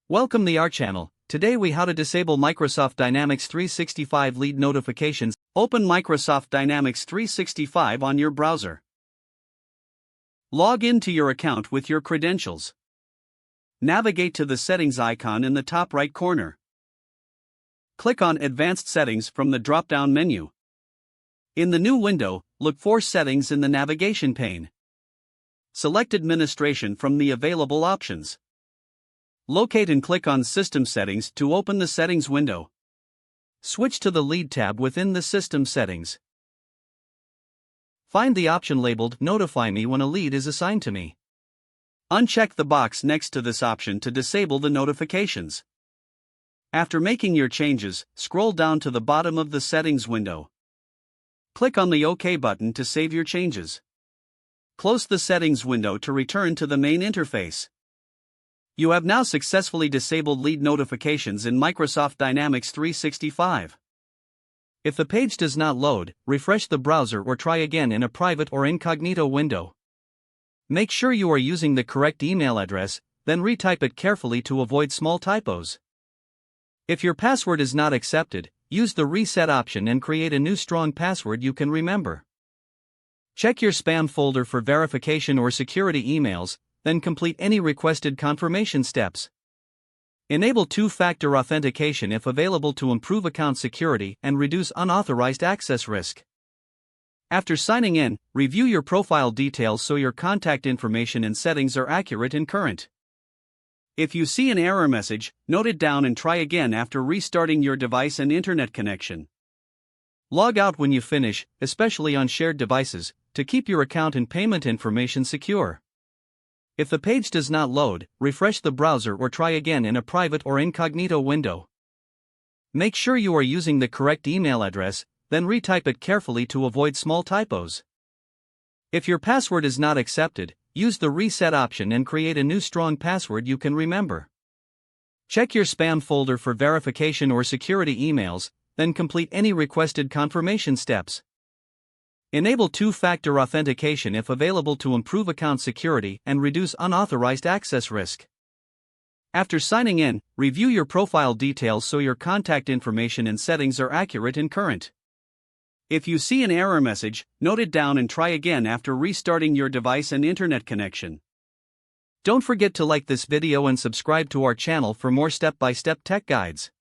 Welcome to our channel. Today we how to disable Microsoft Dynamics 365 lead notifications. Open Microsoft Dynamics 365 on your browser. Log into your account with your credentials. Navigate to the settings icon in the top right corner. Click on Advanced Settings from the drop-down menu. In the new window, look for Settings in the navigation pane. Select Administration from the available options. Locate and click on System Settings to open the Settings window. Switch to the Lead tab within the System Settings. Find the option labeled Notify me when a lead is assigned to me. Uncheck the box next to this option to disable the notifications. After making your changes, scroll down to the bottom of the Settings window. Click on the OK button to save your changes. Close the Settings window to return to the main interface. You have now successfully disabled lead notifications in Microsoft Dynamics 365. If the page does not load, refresh the browser or try again in a private or incognito window. Make sure you are using the correct email address, then retype it carefully to avoid small typos. If your password is not accepted, use the reset option and create a new strong password you can remember. Check your spam folder for verification or security emails, then complete any requested confirmation steps. Enable two-factor authentication if available to improve account security and reduce unauthorized access risk. After signing in, review your profile details so your contact information and settings are accurate and current. If you see an error message, note it down and try again after restarting your device and internet connection. Log out when you finish, especially on shared devices, to keep your account and payment information secure. If the page does not load, refresh the browser or try again in a private or incognito window. Make sure you are using the correct email address, then retype it carefully to avoid small typos. If your password is not accepted, use the reset option and create a new strong password you can remember. Check your spam folder for verification or security emails, then complete any requested confirmation steps. Enable two-factor authentication if available to improve account security and reduce unauthorized access risk. After signing in, review your profile details so your contact information and settings are accurate and current. If you see an error message, note it down and try again after restarting your device and internet connection. Don't forget to like this video and subscribe to our channel for more step-by-step tech guides.